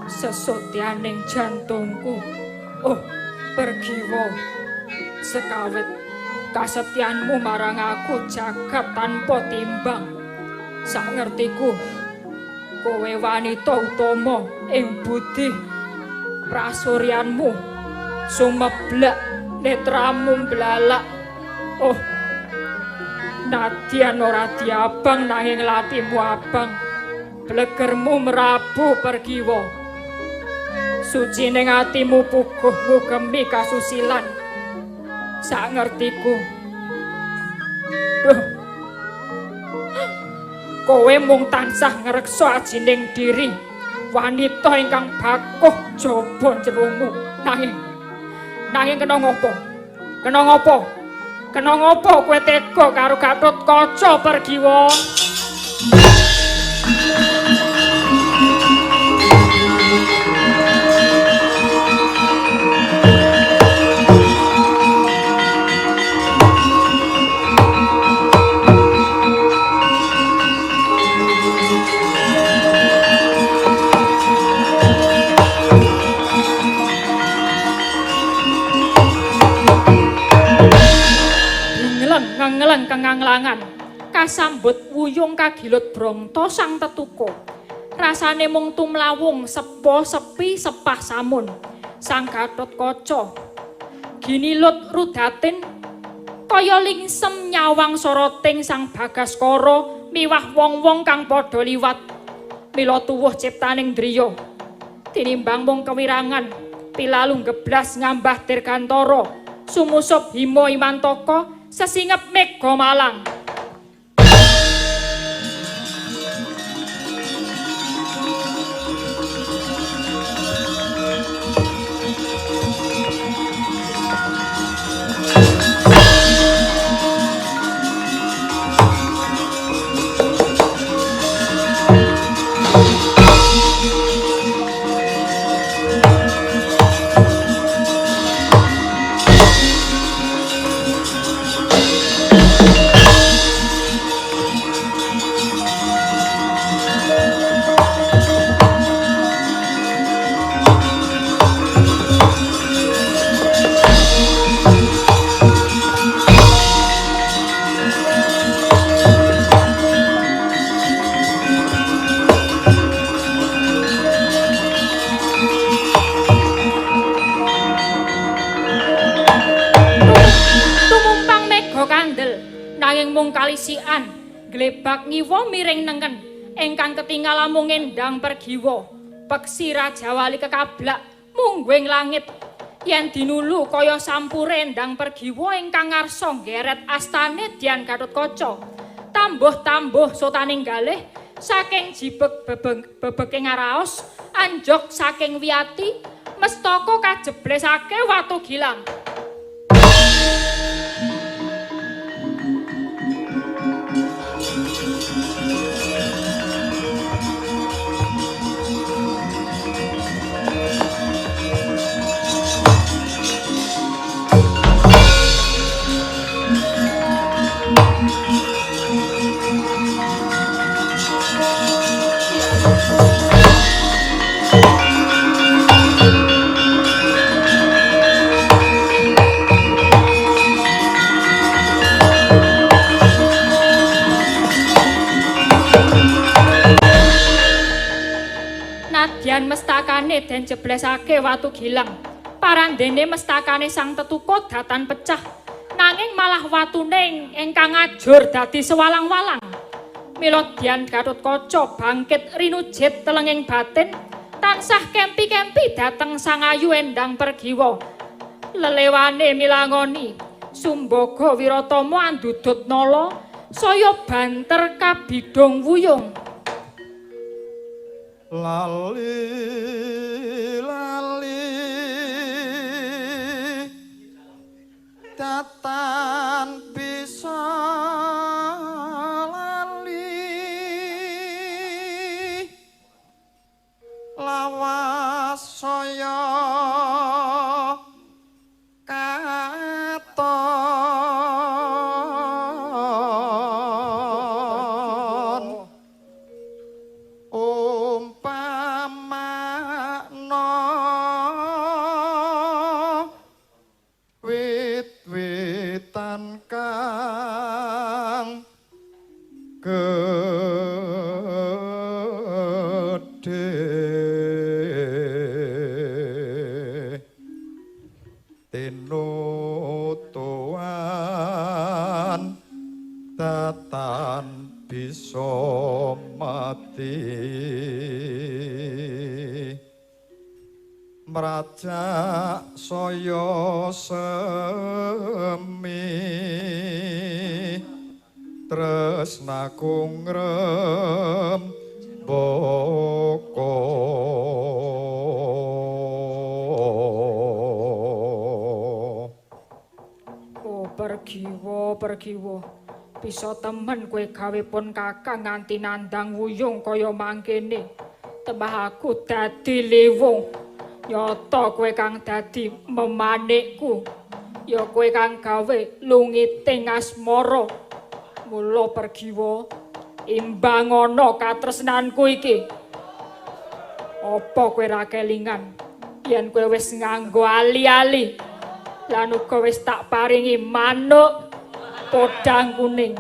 Sesotyaning jantungku. Oh, Pergiwa. Sekawit kasetyanmu marang aku jagat tanpa timbang. Sakngertiku, kowe wanita utama ing budi prasuryanmu sumeblak netramu mblalak. Oh, nadyan ora diabang nanging latimu abang, blegermu merabu Pergiwa. Sucining atimu puguh ngugemi kasusilan. Sakngertiku, duh, kowe mung tansah ngreksa ajining diri, wanita ingkang bakuh jaba jeromu. Nanging kena ngopo? Kena ngopo? Kena ngopo kowe tega karo Gatotkaca Pergiwa? Ngeleng kenganglangan kasambut wuyung kagilut brongto sang tetuko. Rasane mung tumlawung sepo sepi sepah samun. Sang Gatotkaca ginilut rudatin kaya lingsem nyawang soroting sang Bagaskara miwah wong-wong kang padha liwat. Mila tuwuh ciptaning driya tinimbang mung kewirangan pilalu geblas ngambah dirgantara sumusup Hima Imantaka sesingep Mega Malang. Kalisian glebak ngiwa miring nengen ingkang ketingal amung endang pergiwa peksi Raja Wali kekablak mungguing langit yen dinulu kaya sampure endang pergiwa ingkang ngarsa nggeret astane Dyan Gatotkaca tambuh-tambuh sotaning galih saking jibeg bebeking araos anjok saking wiyati mestaka kajeblesake watu gilang. Nadyan mestakane den jeblesake watu gilang. Parandene mestakane sang tetuko datan pecah. Nanging malah watune ingkang ajur dadi sewalang-walang. Mila Dyan Gatotkaca bangkit rinujit telenging batin tansah kempi-kempi dateng sang ayu endang pergiwa. Lelewane milangoni Sumbaga Wiratama andudut nala saya banter kabidong wuyung. Lali lali datan bisa lali lawas saya katon wit-witan kang gedhe tinutuan datan bisa mati merajak saya semi tresnaku ngrembaka pergiwa bisa temen kowe gawe pun kakang nganti nandang wuyung kaya mangkene tembah aku dadi liwung nyata kowe kang dadi memanikku ya kowe kang gawe lungiting asmara mula pergiwa imbang ana katresnanku iki apa kowe ra kelingan yen kowe wis nganggo ali-ali lan uga wis tak paringi manuk podang kuning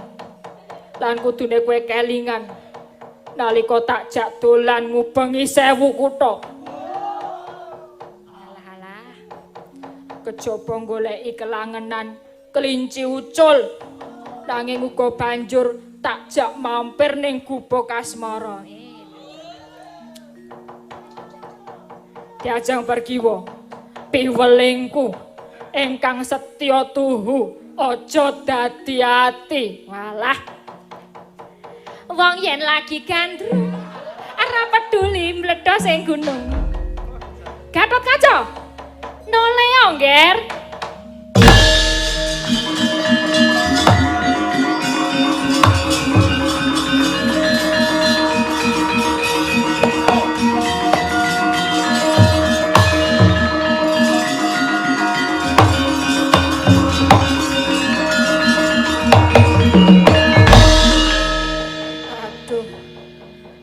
lan kudune kowe kelingan nalika tak jak dolan ngubengi 1000 kutha. Alah-alah. Kejaba goleki kelangenan kelinci ucul nanging uga banjur tak jak mampir ning gubuk asmara. Diajeng pergiwa piwelingku ingkang setya tuhu aja dadi ati. Walah. Wong yen lagi gandrung ora peduli mledhos ing gunung. Gatotkaca. Noleo, Ngger.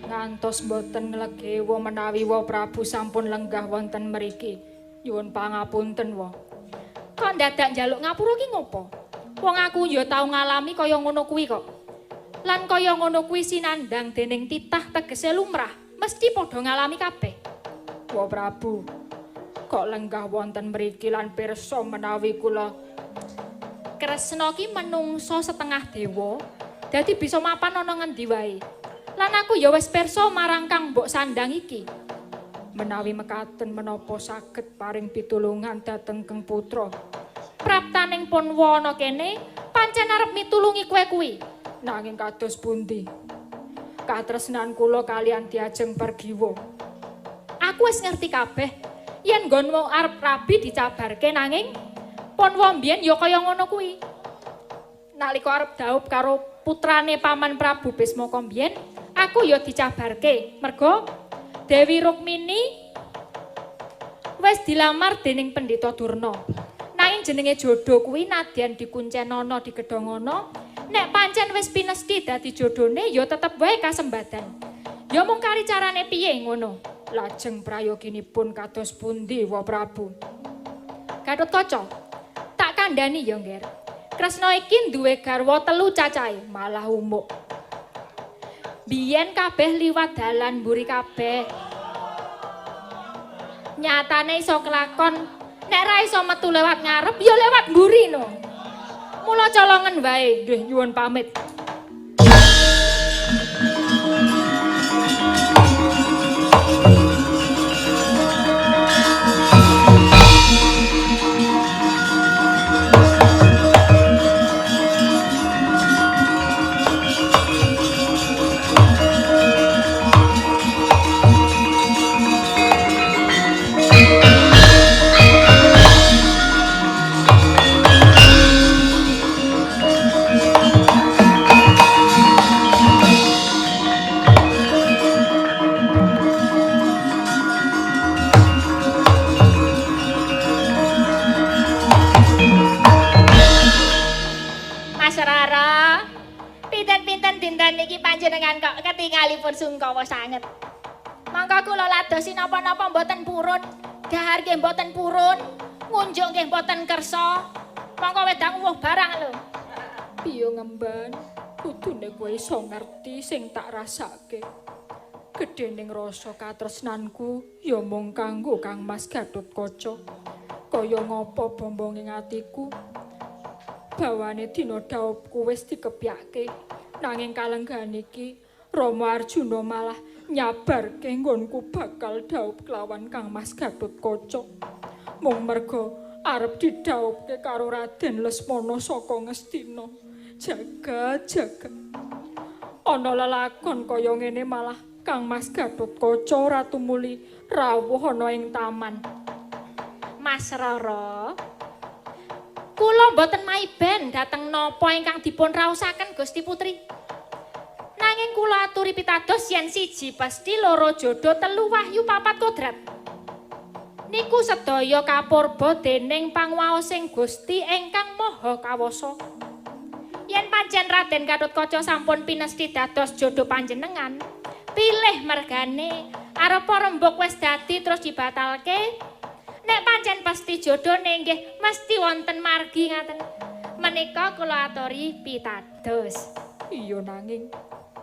Ngantos boten nglegewa menawi Wa Prabu sampun lenggah wonten mriki. Nyuwun pangapunten, Wa. Kok dadak njaluk ngapura ki ngopo? Wong aku ya tau ngalami kaya ngono kuwi kok. Lan kaya ngono kuwi sinandang dening titah tegese lumrah, mesti padha ngalami kabeh. Wa Prabu, kok lenggah wonten mriki lan pirsa menawi kula Kresna ki menungso setengah dewa. dadi bisa mapan ana ngendi wae. Lan aku ya wis pirsa marang kang mbok sandang iki. Menawi mekaten menapa saged paring pitulungan dhateng Kang Putra. Praptaning Ponwa ana kene pancen arep mitulungi kowe kuwi. Nanging kados pundi? Katresnan kula kalian Diajeng Pergiwa. Aku wis ngerti kabeh yen nggonmu arep rabi dicabarke nanging Ponwa mbiyen ya kaya ngono kuwi. Nalika arep dhaup karo putrane Paman Prabu Bismaka mbiyen, aku ya dicabarke merga Dewi Rukmini wis dilamar dening Pendhita Durna. Nanging jenenge jodoh kuwi nadyan dikuncenana digedhongono, nek pancen wis pinesti dadi jodhone ya tetep wae kasembadan. Ya mung kari carane piye ngono. Lajeng prayoginipun kados pundi wa Prabu? Gatotkaca, tak kandhani ya, Ngger. Kresna iki duwe garwa 3 cacahe, malah umuk. Biyen kabeh liwat dalan mburi kabeh. Nyatane iso kelakon, nek ra iso metu lewat ngarep ya lewat mburi no. Mula colongen wae, nggih nyuwun pamit. Panjenengan kok ketingalipun sungkawa sanget. Mangka kula ladosi napa-napa mboten purun, dahar nggih mboten purun, ngunjuk nggih mboten kersa. Mangka wedang uwuh barang lho. Piye ngemban, kudune kowe iso ngerti sing tak rasake. Gedhening rasa katresnanku ya mung kanggo Kang Mas Gatotkaca. Kaya ngapa bombonge atiku. Bawane dina dhaupku wis dikepyake. Nanging kalenggan iki Rama Arjuna malah nyabarke nggonku bakal dhaup kelawan Kang Mas Gatotkaca. Mung merga arep didhaupke karo Raden Lesmana saka Ngastina. Jagat. Ana lelakon kaya ngene malah Kang Mas Gatotkaca Ratu Muli rawuh ana ing taman. Mas Rara, kula mboten maiben dhateng napa ingkang dipun raosaken Gusti Putri. Nanging kula aturi pitados yen 1 pesti, 2 jodoh, 3 wahyu, 4 kodrat. Niku sedaya kapurba dening pangwaosing Gusti ingkang Maha Kawasa. Yen pancen Raden Gatotkaca sampun pinesti dados jodoh panjenengan, pilih mergane arepa rembug wis dadi terus dibatalke. Nek pancen pasti jodhone nggih mesti wonten margi ngaten. Menika kula aturi pitados. Iya nanging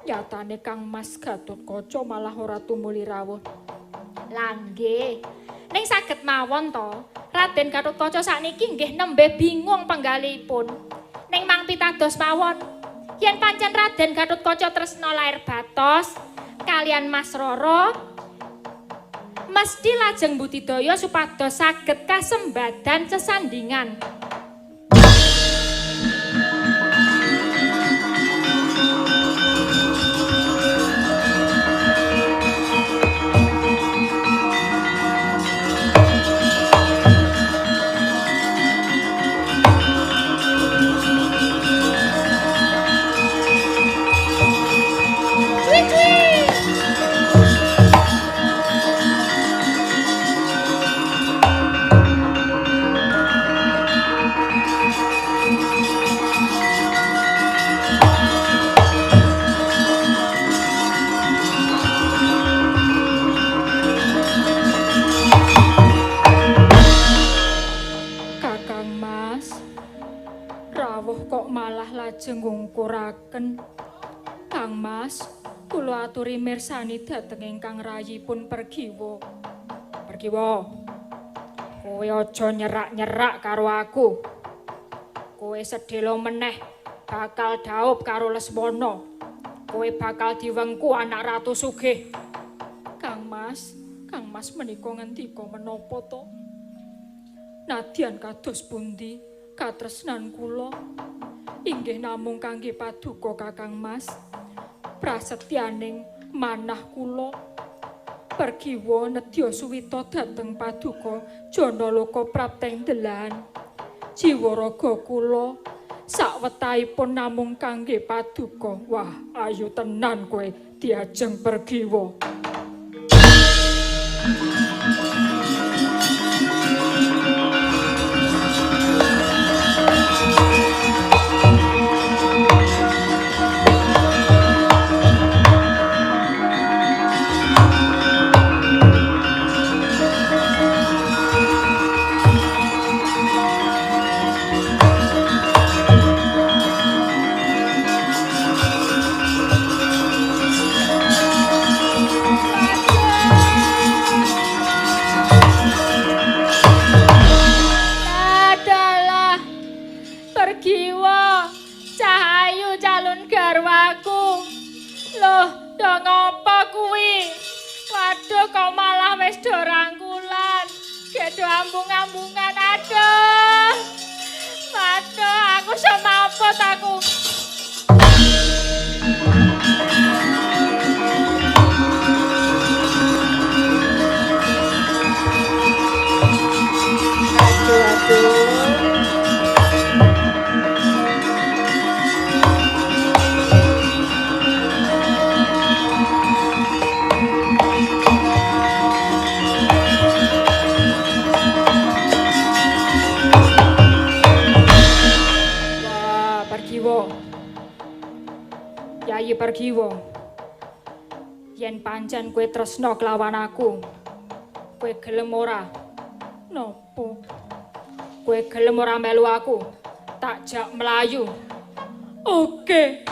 nyatane Kang Mas Gatotkaca malah ora tumuli rawuh. Lah nggih, ning saged mawon to, Raden Gatotkaca sakniki nggih nembe bingung penggalihipun. Ning mang pitados mawon, yen pancen Raden Gatotkaca tresna lair batos kalian Mas Rara, mesti lajeng budidaya supados saged kasembadan sesandingan. Lajeng ngungkuraken Kang Mas, kula aturi mirsani dhateng ingkang rayipun Pergiwa. Pergiwa, kowe aja nyerak-nyerak karo aku. Kowe sedhela meneh bakal dhaup karo Lesmana. Kowe bakal diwengku anak ratu sugih. Kang Mas menika ngendika menapa to? Nadyan kados pundi katresnan kula? Inggih namung kangge paduka Kakang Mas. Prasetyaning manah kula pergiwa nedya suwita dhateng paduka Janaloka prapteng delan. Jiwa raga kula sawetahipun namung kangge paduka. Wah, ayu tenan kowe diajeng pergiwa. Ambung-ambungan, aduh. Waduh, aku semaput aku. Aduh. Yayi Pergiwa, yen pancen kowe tresna kelawan aku, kowe gelem ora? Napa? Kowe gelem ora melu aku? Tak jak melayu. Oke.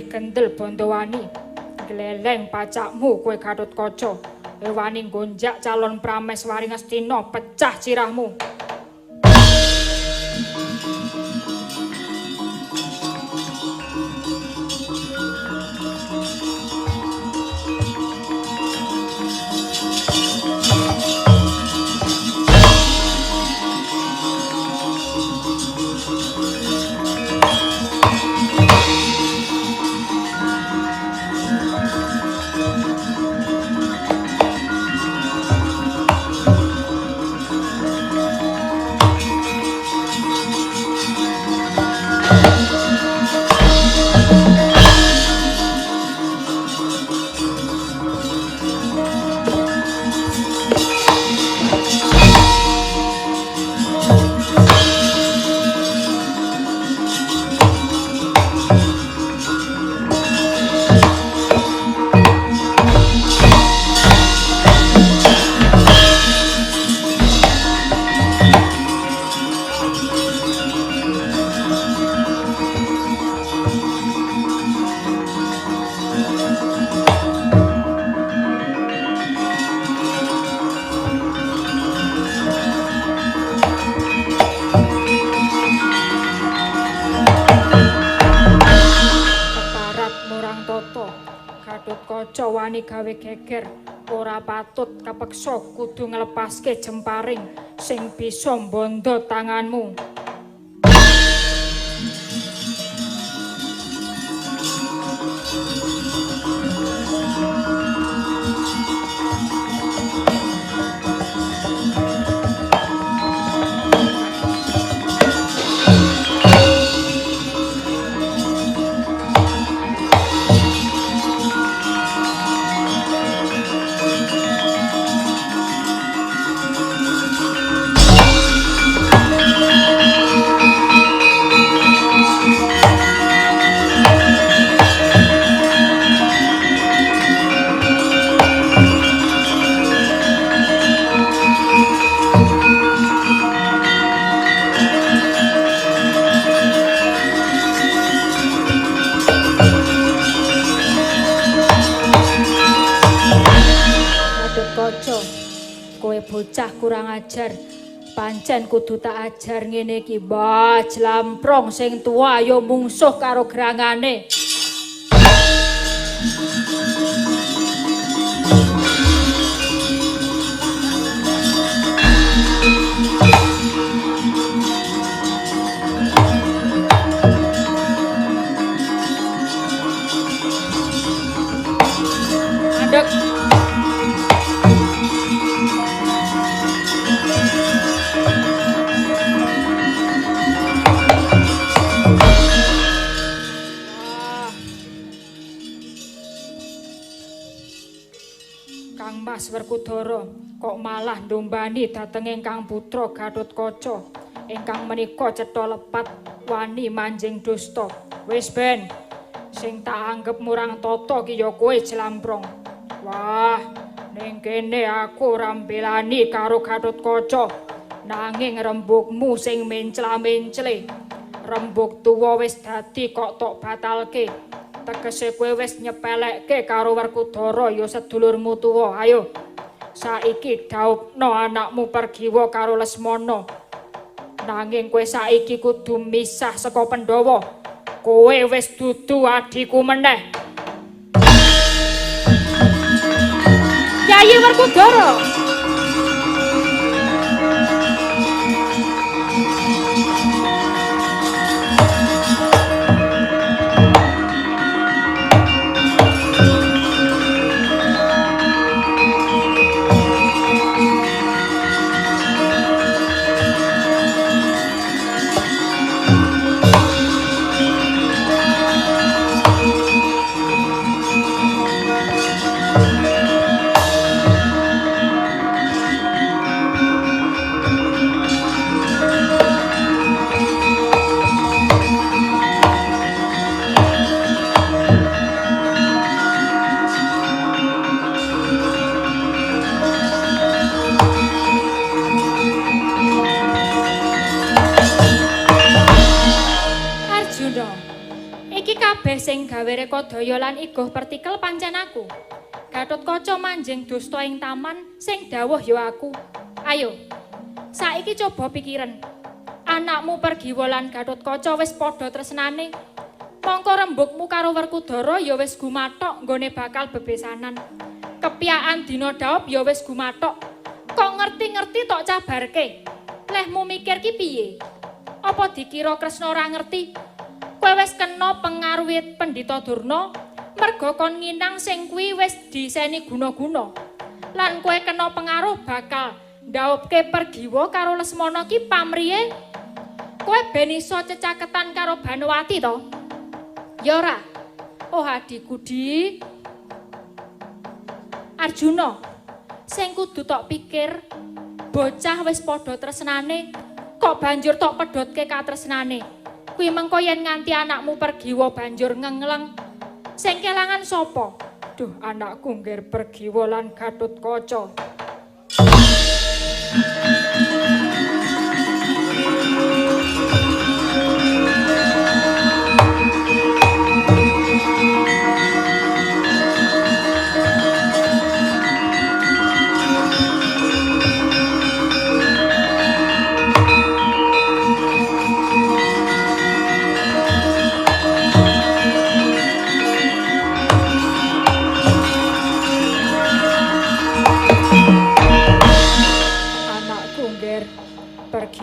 Kendel Bondowani, gleleng pacakmu kowe Gatotkaca, wani gonjak calon Prameswari Ngastina, pecah cirahmu. Gatotkaca wani gawe geger ora patut kapeksa kudu nglepaske jemparing sing bisa mbondo tanganmu. Kowe bocah kurang ajar, pancen kudu tak ajar ngene iki. Mbah Jlamprong sing tuwa ya mungsuh karo gerangane. Adek Kang Mas Werkudara kok malah ndombani dhateng ingkang putra Gatotkaca ingkang menika cetha lepat wani manjing dusta. Wis ben sing tak anggep murang tata ki ya kowe Jlamprong. Wah, ning kene aku ora mbelani karo Gatotkaca, nanging rembugmu sing mencla-mencle. Rembug tuwa wis dadi kok tok batalke. Tegese kowe wis nyepelekke karo Werkudara ya sedulurmu tuwa. Ayo saiki dhaupno anakmu Pergiwa karo Lesmana. Nanging kowe saiki kudu misah saka Pandhawa. Kowe wis dudu adhiku meneh. Yayi Werkudara. Sing gawe rekodaya lan iguh partikel pancen aku. Gatotkaca manjing dusta ing taman sing dawuh ya aku. Ayo, saiki coba pikiren. Anakmu Pergiwa lan Gatotkaca wis padha tresnane. Mongko rembugmu karo Werkudara ya wis gumathok nggone bakal bebesanan. Kepyakan dina daup ya wis gumathok. Kok ngerti-ngerti tok cabarke. Lehmu mikir ki piye? Apa dikira Kresna ora ngerti? Kowe wis kena pengaruh Pendhita Durna merga kon nginang sing kuwi wis diseni guna-guna. Lan kowe kena pengaruh bakal ndhaupke Pergiwa karo Lesmana ki pamriye. Kowe ben iso cecaketan karo Banowati to? Ya ora. Oh adikku Di. Arjuna, sing kudu tok pikir bocah wis padha tresnane kok banjur tok pedhotke katresnane. Kuwi mengko yen nganti anakmu Pergiwa banjur ngengleng. Sing kelangan sapa? Duh, anakku ngger Pergiwa lan Gatotkaca.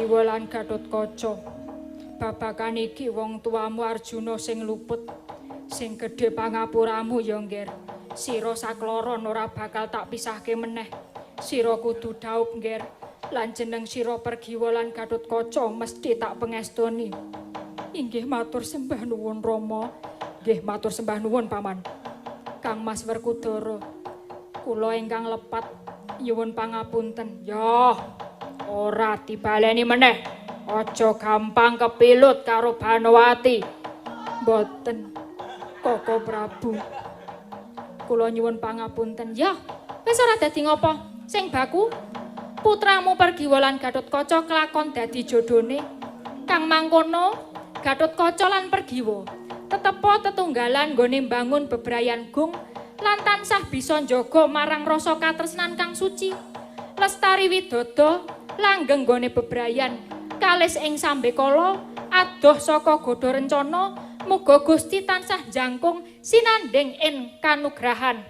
Pergiwa lan Gatotkaca. Babagan iki wong tuamu Arjuna sing luput, sing gedhe pangapuramu ya Ngger. Sira sakloron ora bakal tak pisahke meneh. Sira kudu dhaup Ngger, lan jeneng sira Pergiwa lan Gatotkaca mesti tak pengestoni. Inggih matur sembah nuwun Rama. Nggih matur sembah nuwun Paman. Kang Mas Werkudara, kula ingkang lepat nyuwun pangapunten. Ya, ora dibaleni meneh. Aja gampang kepilut karo Banowati. Mboten, Koko Prabu. Kula nyuwun pangapunten. Ya, wis ora dadi ngopo. Sing baku putramu Pergiwa lan Gatotkaca kelakon dadi jodhone. Kang mangkono, Gatotkaca lan Pergiwa tetepa tetunggalan nggone mbangun bebrayan gung lan tansah bisa njaga marang rasa katresnan kang suci. Lestari Widodha langgeng nggone bebrayan kalis ing sambekala adoh saka godha rencana muga Gusti tansah jangkung sinanding ing kanugrahan.